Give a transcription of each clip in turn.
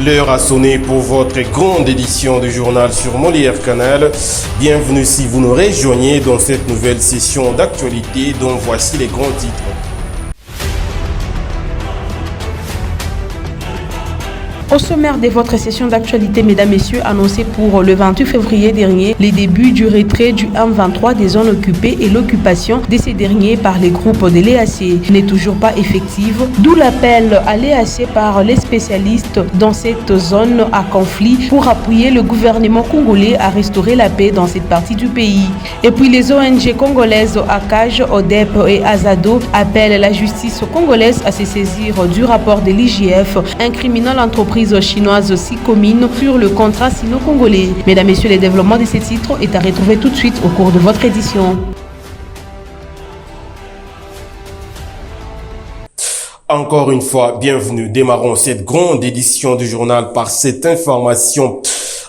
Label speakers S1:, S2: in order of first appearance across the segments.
S1: L'heure a sonné pour votre grande édition du journal sur Molière Canal. Bienvenue si vous nous rejoignez dans cette nouvelle session d'actualité dont voici les grands titres.
S2: Au sommaire de votre session d'actualité, mesdames, messieurs, annoncé pour le 28 février dernier, les débuts du retrait du M23 des zones occupées et l'occupation de ces derniers par les groupes de l'EAC n'est toujours pas effective, d'où l'appel à l'EAC par les spécialistes dans cette zone à conflit pour appuyer le gouvernement congolais à restaurer la paix dans cette partie du pays. Et puis les ONG congolaises ACAJ, ODEP et Azado appellent la justice congolaise à se saisir du rapport de l'IGF incriminant l'entreprise chinoise Sicomine sur le contrat sino-congolais. Mesdames, Messieurs, les développements de ces titres est à retrouver tout de suite au cours de votre édition.
S1: Encore une fois, bienvenue. Démarrons cette grande édition du journal par cette information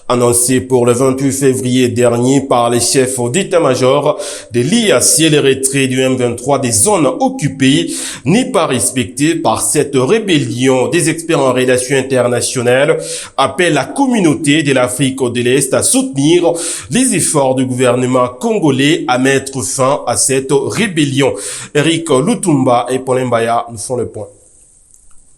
S1: annoncée pour le 28 février dernier par les chefs d'état-major de l'IAC. Le retrait du M23 des zones occupées n'est pas respecté par cette rébellion. Des experts en relations internationales appellent la communauté de l'Afrique de l'Est à soutenir les efforts du gouvernement congolais à mettre fin à cette rébellion. Eric Lutumba et Paul Mbaya nous font le point.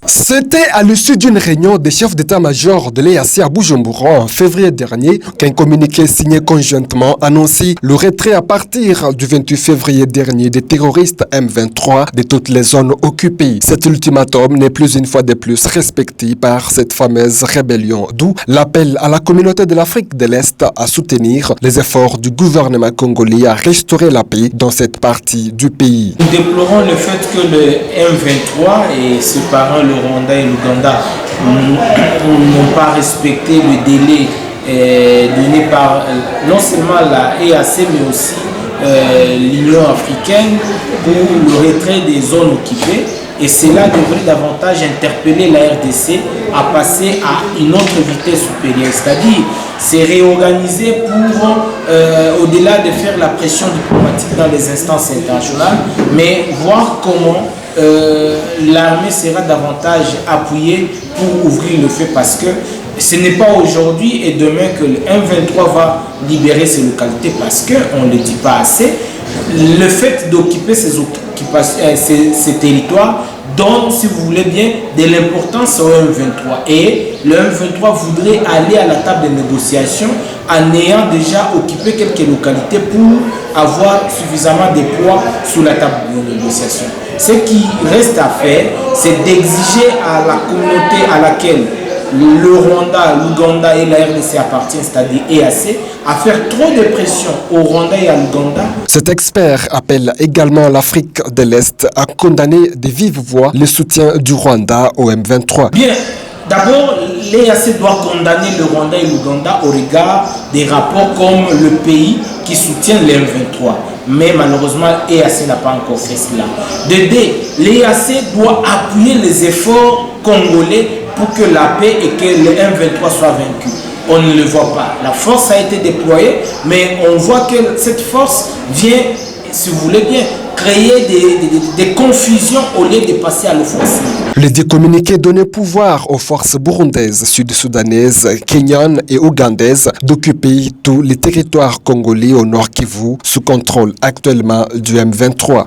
S3: C'était à l'issue d'une réunion des chefs d'état-major de l'EAC à Bujumbura en février dernier qu'un communiqué signé conjointement annonçait le retrait à partir du 28 février dernier des terroristes M23 de toutes les zones occupées. Cet ultimatum n'est plus une fois de plus respecté par cette fameuse rébellion, d'où l'appel à la communauté de l'Afrique de l'Est à soutenir les efforts du gouvernement congolais à restaurer la paix dans cette partie du pays.
S4: Nous déplorons le fait que le M23 et ses parents, le Rwanda et l'Ouganda, n'ont pas respecté le délai donné par non seulement la EAC mais aussi l'Union africaine pour le retrait des zones occupées. Et cela devrait davantage interpeller la RDC à passer à une autre vitesse supérieure, c'est-à-dire se réorganiser pour, au-delà de faire la pression diplomatique dans les instances internationales, mais voir comment l'armée sera davantage appuyée pour ouvrir le feu, parce que ce n'est pas aujourd'hui et demain que le M23 va libérer ces localités, parce qu'on ne le dit pas assez. Le fait d'occuper ces territoires donne, si vous voulez bien, de l'importance au M23. Et le M23 voudrait aller à la table de négociation en ayant déjà occupé quelques localités pour avoir suffisamment de poids sur la table de négociation. Ce qui reste à faire, c'est d'exiger à la communauté à laquelle le Rwanda, l'Ouganda et la RDC appartiennent, c'est-à-dire EAC, à faire trop de pression au Rwanda et à l'Ouganda.
S3: Cet expert appelle également l'Afrique de l'Est à condamner de vive voix le soutien du Rwanda au M23.
S4: Bien, d'abord, l'EAC doit condamner le Rwanda et l'Ouganda au regard des rapports comme le pays qui soutient le M23. Mais malheureusement, l'EAC n'a pas encore fait cela. De deux, l'EAC doit appuyer les efforts congolais pour que la paix et que le M23 soit vaincu. On ne le voit pas. La force a été déployée, mais on voit que cette force vient, si vous voulez bien, créer des confusions au lieu de passer à l'offensive.
S3: Les deux communiqués donnaient pouvoir aux forces burundaises, sud-soudanaises, kenyanes et ougandaises d'occuper tous les territoires congolais au nord Kivu sous contrôle actuellement du M23.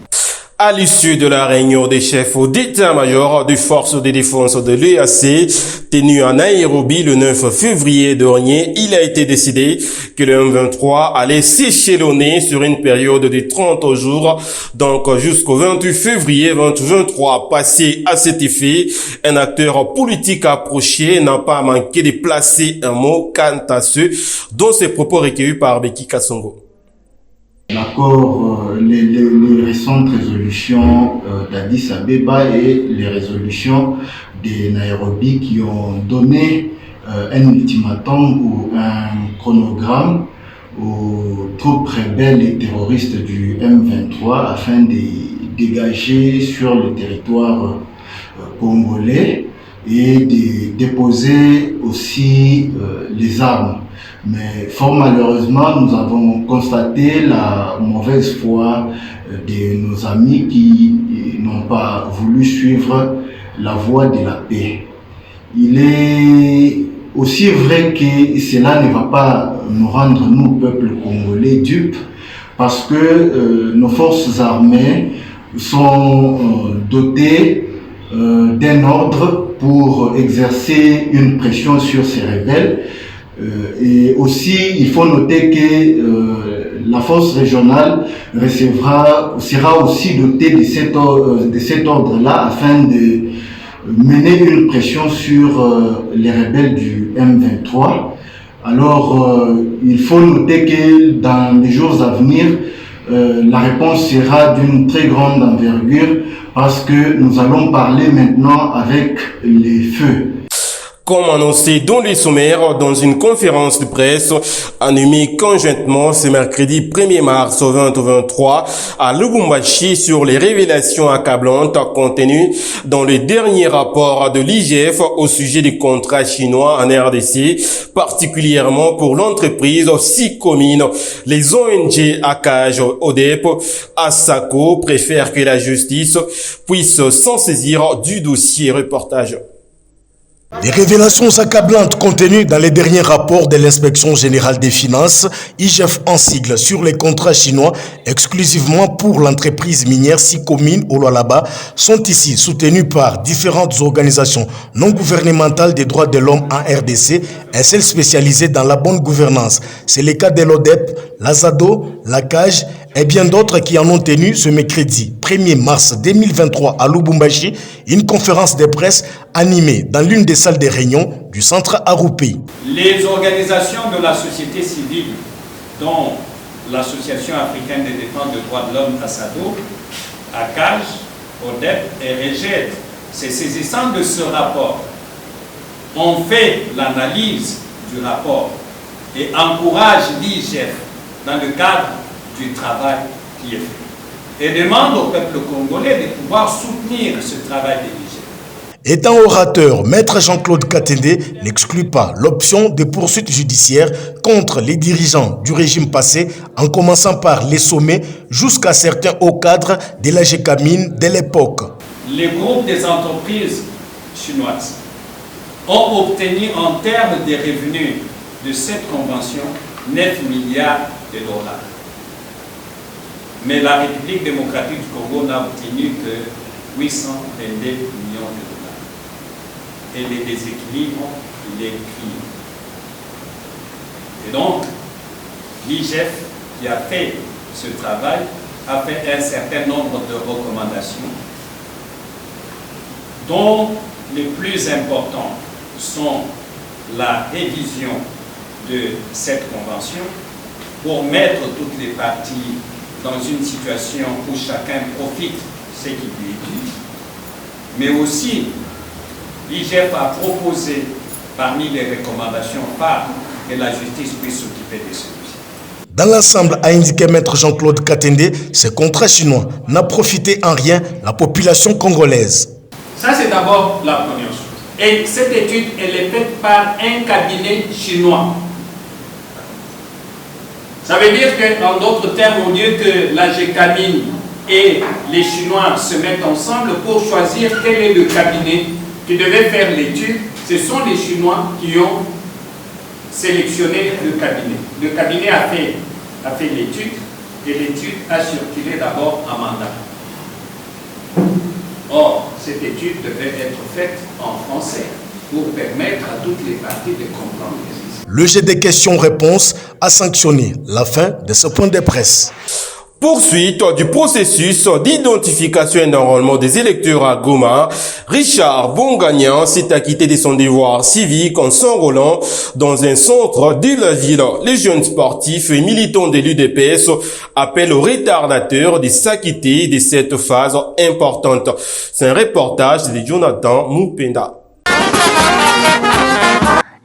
S1: À l'issue de la réunion des chefs d'état-major des forces de défense de l'EAC tenue à Nairobi le 9 février dernier, il a été décidé que le M23 allait s'échelonner sur une période de 30 jours, donc jusqu'au 28 février 2023. Passé à cet effet, un acteur politique approché n'a pas manqué de placer un mot quant à ceux dont ces propos recueillis par Beki Kassongo.
S5: L'accord, les récentes résolutions d'Addis Abeba et les résolutions de Nairobi qui ont donné un ultimatum ou un chronogramme aux troupes rebelles et terroristes du M23 afin de dégager sur le territoire congolais et de déposer aussi les armes. Mais fort malheureusement, nous avons constaté la mauvaise foi de nos amis qui n'ont pas voulu suivre la voie de la paix. il est aussi vrai que cela ne va pas nous rendre, nous, peuple congolais, dupes, parce que nos forces armées sont dotées d'un ordre pour exercer une pression sur ces rebelles. Et aussi, il faut noter que la force régionale sera aussi dotée de cet ordre-là afin de mener une pression sur les rebelles du M23. Alors, il faut noter que dans les jours à venir, la réponse sera d'une très grande envergure parce que nous allons parler maintenant avec les feux.
S1: Comme annoncé dans les sommaires, dans une conférence de presse animée conjointement ce mercredi 1er mars 2023 à Lubumbashi sur les révélations accablantes contenues dans le dernier rapport de l'IGF au sujet des contrats chinois en RDC, particulièrement pour l'entreprise Sicomine. Les ONG ACAJ, ODEP, ASACO préfèrent que la justice puisse s'en saisir du dossier. Reportage.
S6: Des révélations accablantes contenues dans les derniers rapports de l'Inspection Générale des Finances, IGF en sigle, sur les contrats chinois exclusivement pour l'entreprise minière Sicomine au Lualaba sont ici soutenus par différentes organisations non gouvernementales des droits de l'homme en RDC et celles spécialisées dans la bonne gouvernance. C'est le cas de l'ODEP, l'AZADO, l'ACAJ et bien d'autres qui en ont tenu ce mercredi 1er mars 2023 à Lubumbashi une conférence de presse animée dans l'une des salles de réunion du centre Aroupi.
S7: Les organisations de la société civile, dont l'Association africaine de défense des droits de l'homme ASADO, ACAJ, ODEP et REGED, se saisissant de ce rapport, ont fait l'analyse du rapport et encouragent l'IGF dans le cadre du travail qui est fait et demande au peuple congolais de pouvoir soutenir ce travail de l'IGF.
S6: Étant orateur, Maître Jean-Claude Katende n'exclut pas l'option de poursuites judiciaires contre les dirigeants du régime passé, en commençant par les sommets jusqu'à certains hauts cadres de la GECAMINE de l'époque.
S7: Les groupes des entreprises chinoises ont obtenu en termes de revenus de cette convention 9 milliards de dollars. Mais la République démocratique du Congo n'a obtenu que 822 millions de dollars. Et les déséquilibres, il est criant. Et donc, l'IGF, qui a fait ce travail, a fait un certain nombre de recommandations, dont les plus importantes sont la révision de cette convention pour mettre toutes les parties dans une situation où chacun profite ce qui lui est dû, mais aussi l'IGF a proposé parmi les recommandations phares que la justice puisse s'occuper de ce dossier.
S6: Dans l'ensemble, a indiqué Maître Jean-Claude Katende, ce contrat chinois n'a profité en rien la population congolaise.
S7: Ça, c'est d'abord la première chose. Et cette étude, elle est faite par un cabinet chinois. Ça veut dire qu'en d'autres termes, au lieu que la GECAMINE et les Chinois se mettent ensemble pour choisir quel est le cabinet qui devait faire l'étude, ce sont les Chinois qui ont sélectionné le cabinet. Le cabinet a fait l'étude et l'étude a circulé d'abord en mandat. Or, cette étude devait être faite en français pour permettre à toutes les parties de comprendre les histoires.
S6: Le jeu des questions-réponses a sanctionné la fin de ce point de presse.
S1: Poursuite du processus d'identification et d'enrôlement des électeurs à Goma, Richard Bongagnan s'est acquitté de son devoir civique en s'enrôlant dans un centre de la ville. Les jeunes sportifs et militants de l'UDPS appellent aux retardateurs de s'acquitter de cette phase importante. C'est un reportage de Jonathan Mupenda.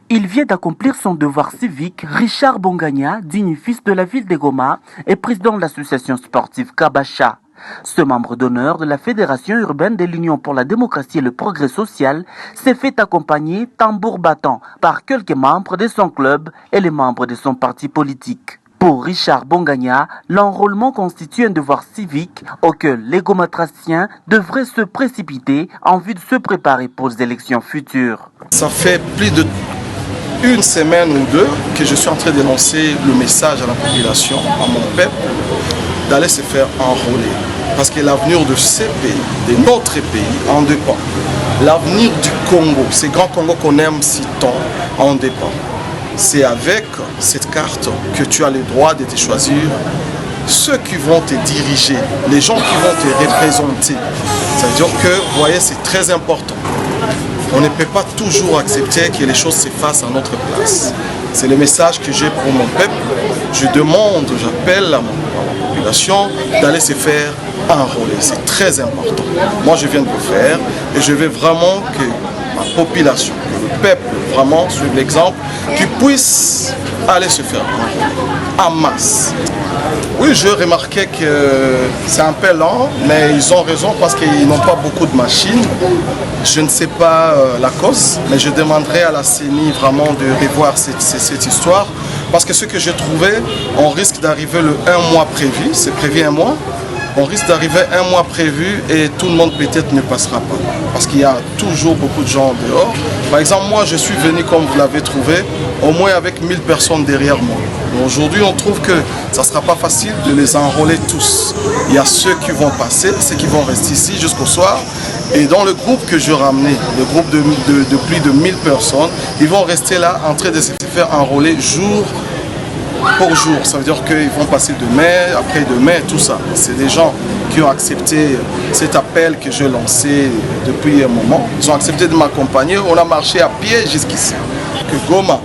S8: Il vient d'accomplir son devoir civique. Richard Bongagnan, digne fils de la ville de Goma, est président de l'association sportive Kabacha. Ce membre d'honneur de la Fédération urbaine de l'Union pour la démocratie et le progrès social s'est fait accompagner tambour battant par quelques membres de son club et les membres de son parti politique. Pour Richard Bongagna, l'enrôlement constitue un devoir civique auquel les gomatraciens devraient se précipiter en vue de se préparer pour les élections futures.
S9: Ça fait plus de une semaine ou deux que je suis en train de lancer le message à la population, à mon peuple, d'aller se faire enrôler. Parce que l'avenir de ces pays, de notre pays, en dépend. L'avenir du Congo, ce grand Congo qu'on aime si tant, en dépend. C'est avec cette carte que tu as le droit de te choisir ceux qui vont te diriger, les gens qui vont te représenter. C'est-à-dire que, vous voyez, c'est très important. On ne peut pas toujours accepter que les choses se fassent à notre place. C'est le message que j'ai pour mon peuple. Je demande, j'appelle à ma population d'aller se faire enrôler. C'est très important. Moi, je viens de le faire et je veux vraiment que ma population, que le peuple, vraiment, suive l'exemple, qu'ils puissent aller se faire enrôler en masse. Oui, je remarquais que c'est un peu lent, mais ils ont raison parce qu'ils n'ont pas beaucoup de machines. Je ne sais pas la cause, mais je demanderai à la CENI vraiment de revoir cette histoire. Parce que ce que j'ai trouvé, on risque d'arriver le 1 mois prévu, c'est prévu 1 mois. On risque d'arriver 1 mois prévu et tout le monde peut-être ne passera pas. Parce qu'il y a toujours beaucoup de gens dehors. Par exemple, moi je suis venu comme vous l'avez trouvé, au moins avec 1000 personnes derrière moi. Aujourd'hui, on trouve que ça ne sera pas facile de les enrôler tous. Il y a ceux qui vont passer, ceux qui vont rester ici jusqu'au soir. Et dans le groupe que je ramenais, le groupe de plus de 1000 personnes, ils vont rester là en train de se faire enrôler jour pour jour. Ça veut dire qu'ils vont passer demain, après-demain, tout ça. C'est des gens qui ont accepté cet appel que j'ai lancé depuis un moment. Ils ont accepté de m'accompagner. On a marché à pied jusqu'ici. Que Goma,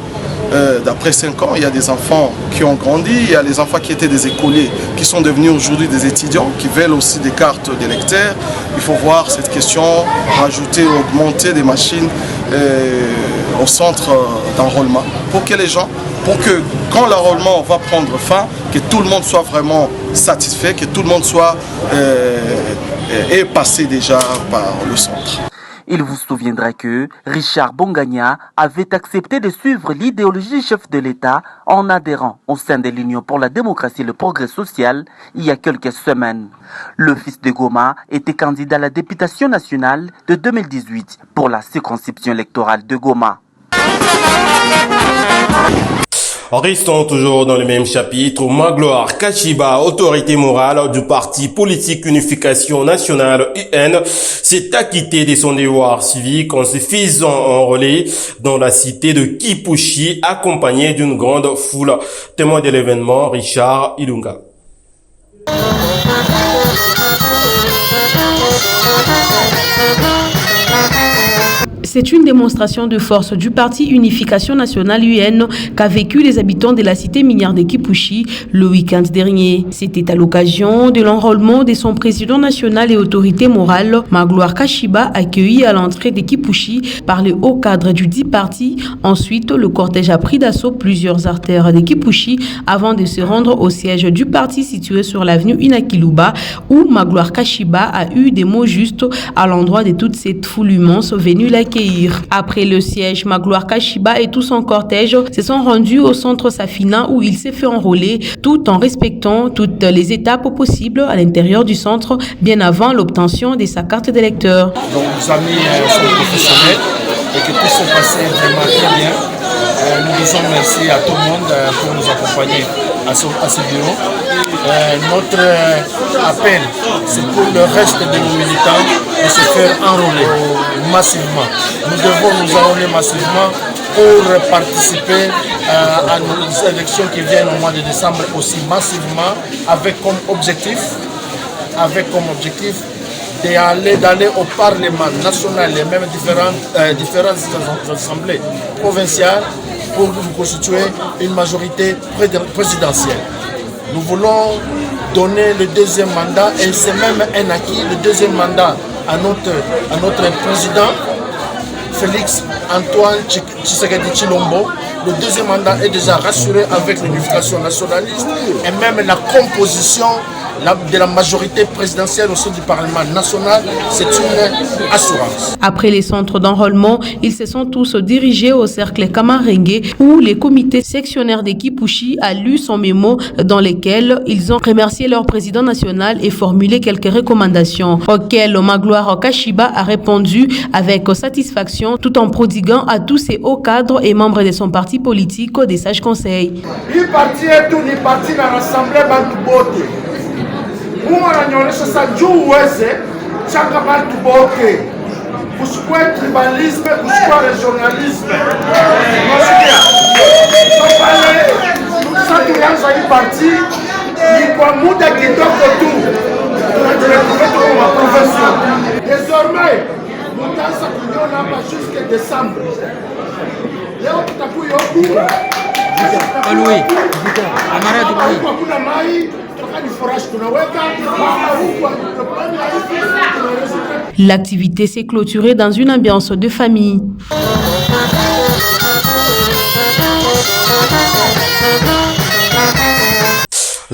S9: d'après 5 ans, il y a des enfants qui ont grandi, il y a les enfants qui étaient des écoliers, qui sont devenus aujourd'hui des étudiants, qui veulent aussi des cartes d'électeurs. Il faut voir cette question, rajouter, augmenter des machines au centre d'enrôlement pour que les gens, pour que quand l'enrôlement va prendre fin, que tout le monde soit vraiment satisfait, que tout le monde soit est passé déjà par le centre.
S8: Il vous souviendra que Richard Bongagna avait accepté de suivre l'idéologie du chef de l'État en adhérant au sein de l'Union pour la démocratie et le progrès social il y a quelques semaines. Le fils de Goma était candidat à la députation nationale de 2018 pour la circonscription électorale de Goma.
S1: Restons toujours dans le même chapitre. Magloire Kashiba, autorité morale du parti politique Unification Nationale UN, s'est acquitté de son devoir civique en se faisant enrôler dans la cité de Kipushi, accompagné d'une grande foule. Témoin de l'événement, Richard Ilunga.
S2: C'est une démonstration de force du parti Unification Nationale UN qu'a vécu les habitants de la cité minière de Kipushi le week-end dernier. C'était à l'occasion de l'enrôlement de son président national et autorité morale, Magloire Kashiba, accueilli à l'entrée de Kipushi par le haut cadre du dit parti. Ensuite, le cortège a pris d'assaut plusieurs artères de Kipushi avant de se rendre au siège du parti situé sur l'avenue Inakiluba, où Magloire Kashiba a eu des mots justes à l'endroit de toute cette foule immense venue l'accueillir. Après le siège, Magloire Kashiba et tout son cortège se sont rendus au centre Safina où il s'est fait enrôler tout en respectant toutes les étapes possibles à l'intérieur du centre bien avant l'obtention de sa carte d'électeur.
S10: Donc nos amis sont professionnels et que tout s'est passé vraiment très bien. Nous disons merci à tout le monde pour nous accompagner à ce bureau. Notre appel, c'est pour le reste de nos militants de se faire enrôler massivement. Nous devons nous enrôler massivement pour participer à nos élections qui viennent au mois de décembre aussi massivement, avec comme objectif d'aller au Parlement national et même différentes assemblées provinciales pour nous constituer une majorité présidentielle. Nous voulons donner le deuxième mandat et c'est même un acquis, le deuxième mandat à notre président Félix Antoine Tshisekedi Tshilombo. Le deuxième mandat est déjà rassuré avec l'unification nationaliste et même la composition de la majorité présidentielle au sein du Parlement national, c'est une assurance.
S2: Après les centres d'enrôlement, ils se sont tous dirigés au cercle Kamarengue où les comités sectionnaires de Kipushi a lu son mémo dans lequel ils ont remercié leur président national et formulé quelques recommandations auxquelles Magloire Kashiba a répondu avec satisfaction tout en prodiguant à tous ses hauts cadres et membres de son parti politique des sages conseils.
S11: Le parti est tout le parti dans l'Assemblée Bantubote. Pour quoi tribalisme, pourquoi régionalisme. Ça qui vient sur parti, il faut mouder qui toque tout. Ma profession. Désormais, nous avons pas jusqu'à décembre.
S2: L'activité s'est clôturée dans une ambiance de famille.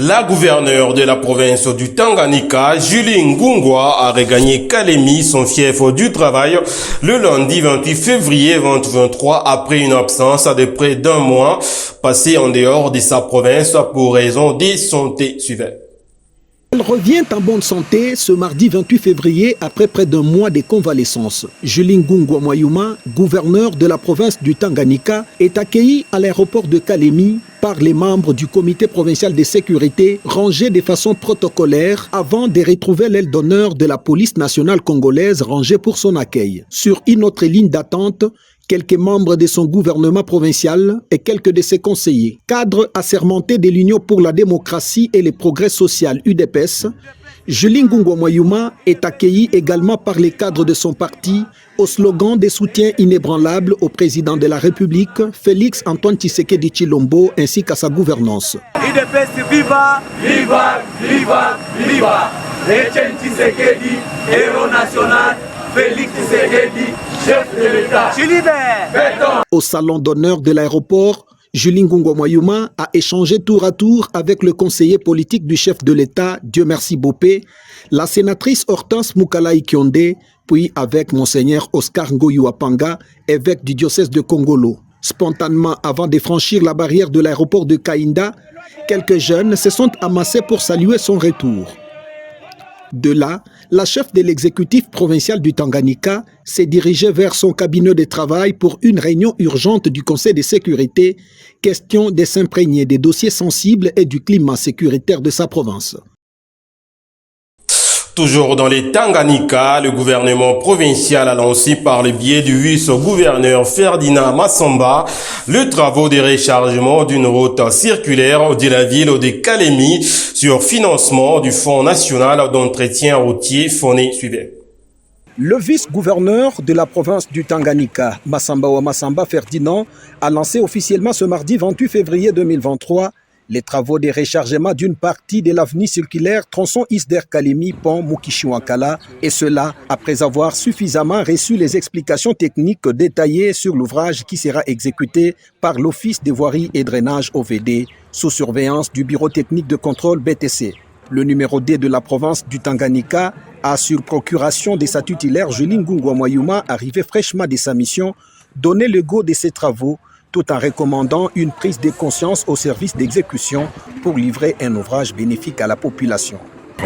S1: La gouverneure de la province du Tanganyika, Julie Ngungwa, a regagné Kalemi, son fief du travail, le lundi 28 février 2023, après une absence de près d'un mois passé en dehors de sa province pour raison de santé. Suivez.
S12: Elle revient en bonne santé ce mardi 28 février après près d'un mois de convalescence. Julie Ngungwa Mwayuma, gouverneur de la province du Tanganyika, est accueillie à l'aéroport de Kalemi par les membres du comité provincial de sécurité rangés de façon protocolaire avant de retrouver l'aile d'honneur de la police nationale congolaise rangée pour son accueil. Sur une autre ligne d'attente, quelques membres de son gouvernement provincial et quelques de ses conseillers. Cadre assermenté de l'Union pour la démocratie et le progrès social UDPS, Julie Ngungwa Mwayuma est accueillie également par les cadres de son parti au slogan de soutien inébranlable au président de la République, Félix Antoine Tshisekedi Tshilombo, ainsi qu'à sa gouvernance.
S13: UDPS viva, viva, viva, viva. Etienne Tshisekedi, héros national, Félix Tshisekedi, chef de l'État.
S12: Au salon d'honneur de l'aéroport, Julie Ngungwa Mwayuma a échangé tour à tour avec le conseiller politique du chef de l'État, Dieu merci Bopé, la sénatrice Hortense Moukalaï Kionde, puis avec Monseigneur Oscar Ngoyou Apanga, évêque du diocèse de Kongolo. Spontanément, avant de franchir la barrière de l'aéroport de Kainda, quelques jeunes se sont amassés pour saluer son retour. De là, la chef de l'exécutif provincial du Tanganyika s'est dirigée vers son cabinet de travail pour une réunion urgente du Conseil de sécurité, question de s'imprégner des dossiers sensibles et du climat sécuritaire de sa province.
S1: Toujours dans les Tanganyika, le gouvernement provincial a lancé par le biais du vice-gouverneur Ferdinand Massamba le travaux de rechargement d'une route circulaire de la ville de Kalemi sur financement du Fonds national d'entretien routier FONE. Suivez.
S12: Le vice-gouverneur de la province du Tanganyika, Massamba Ferdinand, a lancé officiellement ce mardi 28 février 2023 les travaux de rechargement d'une partie de l'avenue circulaire tronçon Isder Kalemi pont Mukishiwankala, et cela après avoir suffisamment reçu les explications techniques détaillées sur l'ouvrage qui sera exécuté par l'Office des voiries et drainage OVD sous surveillance du bureau technique de contrôle BTC. Le numéro D de la province du Tanganyika a, sur procuration de sa tutélaire Julie Ngungwa Mwayuma, arrivé fraîchement de sa mission, donné le go de ses travaux, tout en recommandant une prise de conscience au service d'exécution pour livrer un ouvrage bénéfique à la population.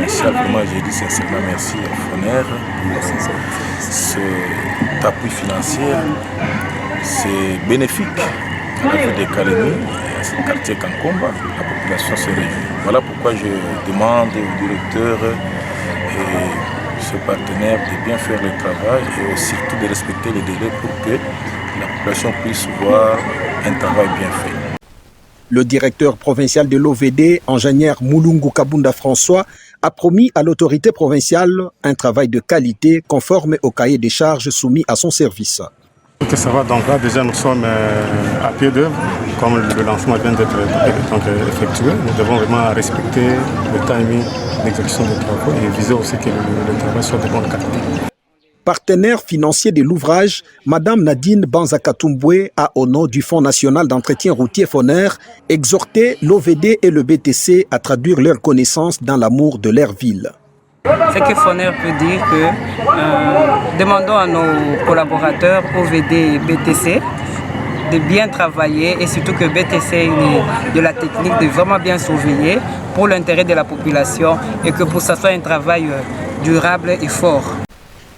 S14: Simplement, j'ai dit sincèrement merci à FONER pour cet appui financier. C'est bénéfique à la ville de Kalemi, à ce quartier Kankomba. La population se réjouit. Voilà pourquoi je demande au directeur et ce partenaire de bien faire le travail et aussi surtout de respecter les délais pour que la population puisse voir un travail bien fait.
S12: Le directeur provincial de l'OVD, ingénieur Moulungu Kabunda François, a promis à l'autorité provinciale un travail de qualité conforme au cahier des charges soumis à son service.
S15: Que ça va, donc là déjà nous sommes à pied d'œuvre, comme le lancement vient d'être effectué. Nous devons vraiment respecter le timing d'exécution des travaux et viser aussi que le travail soit de bonne qualité.
S12: Partenaire financier de l'ouvrage, Madame Nadine Banzakatumbwe a, au nom du Fonds national d'entretien routier FONER, exhorté l'OVD et le BTC à traduire leurs connaissances dans l'amour de leur ville.
S16: Ce que FONER peut dire que demandons à nos collaborateurs OVD et BTC de bien travailler et surtout que BTC de la technique de vraiment bien surveiller pour l'intérêt de la population et que pour ça soit un travail durable et fort.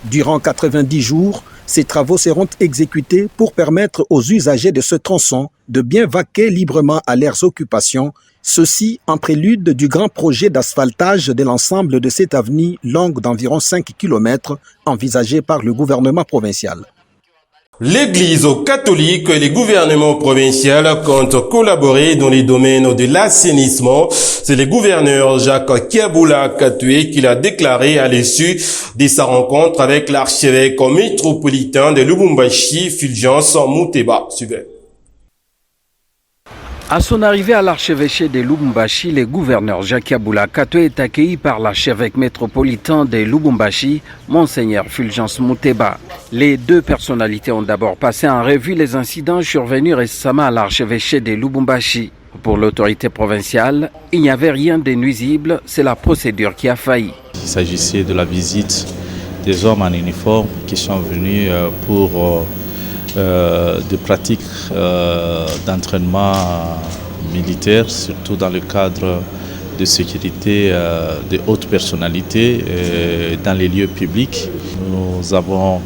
S12: Durant 90 jours, ces travaux seront exécutés pour permettre aux usagers de ce tronçon de bien vaquer librement à leurs occupations, ceci en prélude du grand projet d'asphaltage de l'ensemble de cette avenue longue d'environ 5 km envisagé par le gouvernement provincial.
S1: L'Église catholique et les gouvernements provinciaux comptent collaborer dans les domaines de l'assainissement. C'est le gouverneur Jacques Kiaboula Katoué qui l'a déclaré à l'issue de sa rencontre avec l'archevêque métropolitain de Lubumbashi, Fulgence Muteba. Suivez.
S17: À son arrivée à l'archevêché de Lubumbashi, le gouverneur Jacques Kiaboula Katoué est accueilli par l'archevêque métropolitain de Lubumbashi, Monseigneur Fulgence Muteba. Les deux personnalités ont d'abord passé en revue les incidents survenus récemment à l'archevêché de Lubumbashi. Pour l'autorité provinciale, il n'y avait rien de nuisible, c'est la procédure qui a failli.
S14: Il s'agissait de la visite des hommes en uniforme qui sont venus pour des pratiques d'entraînement militaire, surtout dans le cadre de sécurité de hautes personnalités dans les lieux publics. Nous avons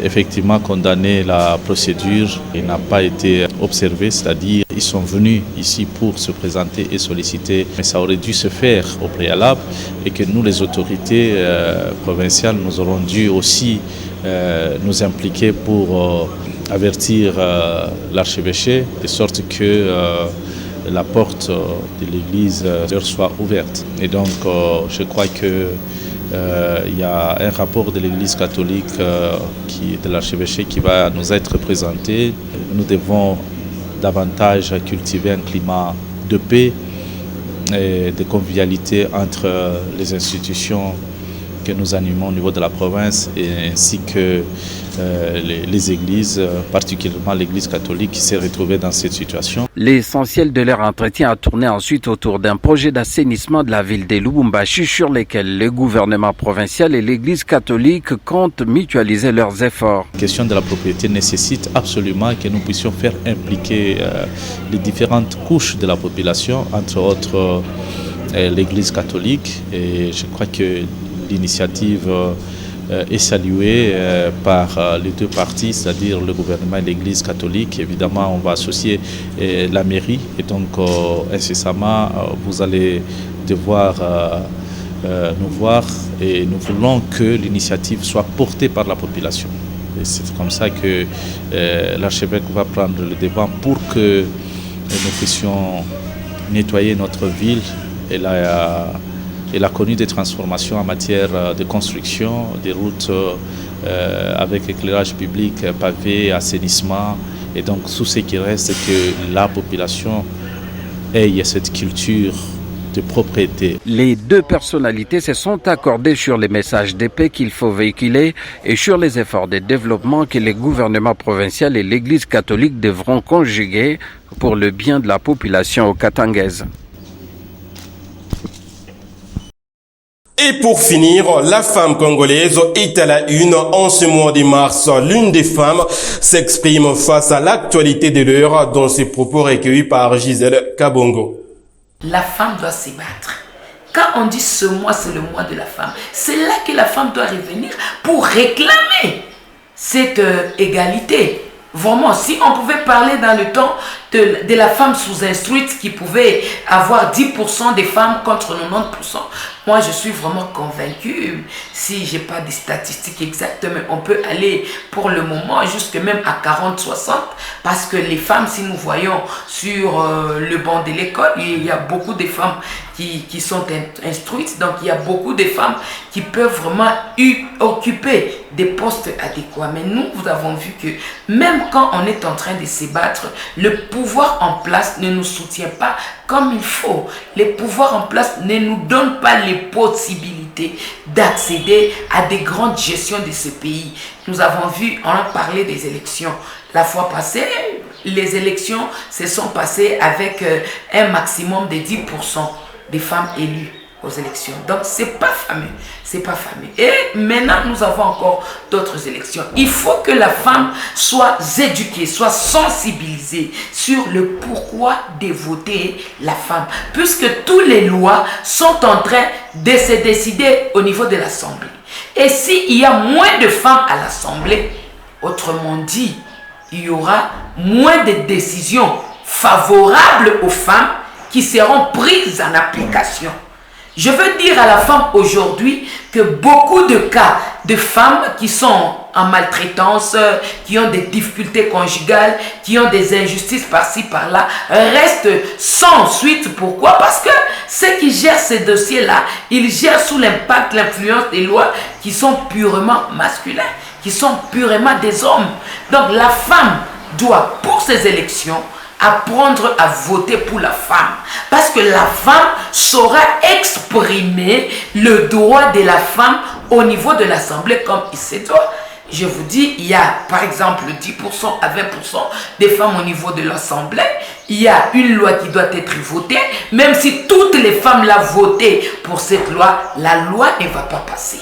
S14: effectivement condamné la procédure. Il n'a pas été observé, c'est-à-dire ils sont venus ici pour se présenter et solliciter, mais ça aurait dû se faire au préalable et que nous, les autorités provinciales, nous aurons dû aussi nous impliquer pour avertir l'archevêché de sorte que la porte de l'église leur soit ouverte. Et donc je crois que il y a un rapport de l'église catholique de l'archevêché qui va nous être présenté. Nous devons davantage cultiver un climat de paix et de convivialité entre les institutions que nous animons au niveau de la province et ainsi que les églises, particulièrement l'église catholique qui s'est retrouvée dans cette situation.
S17: L'essentiel de leur entretien a tourné ensuite autour d'un projet d'assainissement de la ville de Lubumbashi sur lequel le gouvernement provincial et l'église catholique comptent mutualiser leurs efforts.
S14: La question de la propriété nécessite absolument que nous puissions faire impliquer les différentes couches de la population, entre autres l'église catholique, et je crois que l'initiative est saluée par les deux parties, c'est-à-dire le gouvernement et l'Église catholique. Évidemment, on va associer la mairie et donc incessamment, vous allez devoir nous voir et nous voulons que l'initiative soit portée par la population. Et c'est comme ça que l'archevêque va prendre le devant pour que nous puissions nettoyer notre ville. Elle a connu des transformations en matière de construction, des routes avec éclairage public, pavé, assainissement. Et donc, tout ce qui reste, c'est que la population ait cette culture de propriété.
S17: Les deux personnalités se sont accordées sur les messages de paix qu'il faut véhiculer et sur les efforts de développement que les gouvernements provinciaux et l'Église catholique devront conjuguer pour le bien de la population katangaise.
S1: Et pour finir, la femme congolaise est à la une en ce mois de mars. L'une des femmes s'exprime face à l'actualité de l'heure dans ses propos recueillis par Gisèle Kabongo.
S18: La femme doit se battre. Quand on dit ce mois, c'est le mois de la femme, c'est là que la femme doit revenir pour réclamer cette égalité. Vraiment, si on pouvait parler dans le temps de la femme sous-instruite qui pouvait avoir 10% des femmes contre 90%, moi je suis vraiment convaincue, si je n'ai pas des statistiques exactes, mais on peut aller pour le moment jusque même à 40-60, parce que les femmes, si nous voyons sur le banc de l'école, il y a beaucoup de femmes qui sont instruites. Donc il y a beaucoup de femmes qui peuvent vraiment occuper des postes adéquats. Mais nous avons vu que même quand on est en train de se battre, le pouvoir en place ne nous soutient pas comme il faut. Les pouvoirs en place ne nous donnent pas les possibilités d'accéder à des grandes gestions de ce pays. Nous avons vu, on a parlé des élections. La fois passée, les élections se sont passées avec un maximum de 10% des femmes élues aux élections. Donc, c'est pas fameux. C'est pas fameux. Et maintenant, nous avons encore d'autres élections. Il faut que la femme soit éduquée, soit sensibilisée sur le pourquoi de voter la femme. Puisque toutes les lois sont en train de se décider au niveau de l'Assemblée. Et s'il y a moins de femmes à l'Assemblée, autrement dit, il y aura moins de décisions favorables aux femmes qui seront prises en application. Je veux dire à la femme aujourd'hui que beaucoup de cas de femmes qui sont en maltraitance, qui ont des difficultés conjugales, qui ont des injustices par-ci, par-là, restent sans suite. Pourquoi? Parce que ceux qui gèrent ces dossiers-là, ils gèrent sous l'impact, l'influence des lois qui sont purement masculines, qui sont purement des hommes. Donc la femme doit, pour ces élections, apprendre à voter pour la femme. Parce que la femme saura exprimer le droit de la femme au niveau de l'Assemblée comme il se doit. Je vous dis, il y a par exemple 10% à 20% des femmes au niveau de l'Assemblée. Il y a une loi qui doit être votée. Même si toutes les femmes l'ont votée pour cette loi, la loi ne va pas passer.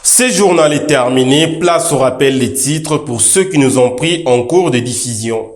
S1: Ce journal est terminé. Place au rappel des titres pour ceux qui nous ont pris en cours de diffusion.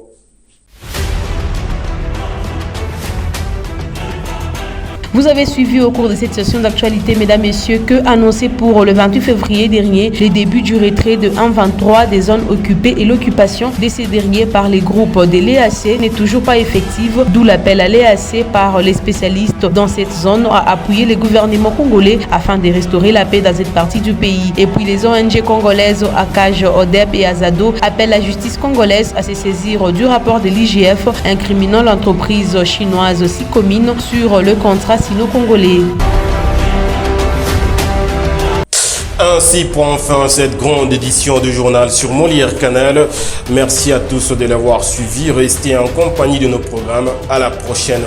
S2: Vous avez suivi au cours de cette session d'actualité, mesdames, messieurs, que annoncé pour le 28 février dernier, le début du retrait de 1,23 des zones occupées et l'occupation de ces derniers par les groupes de l'EAC n'est toujours pas effective, d'où l'appel à l'EAC par les spécialistes dans cette zone à appuyer les gouvernements congolais afin de restaurer la paix dans cette partie du pays. Et puis les ONG congolaises ACAJ, ODEP et Azado appellent la justice congolaise à se saisir du rapport de l'IGF incriminant l'entreprise chinoise Sicomine sur le contrat sino-congolais.
S1: Ainsi prend fin cette grande édition du journal sur Molière Canal. Merci à tous de l'avoir suivi. Restez en compagnie de nos programmes. À la prochaine.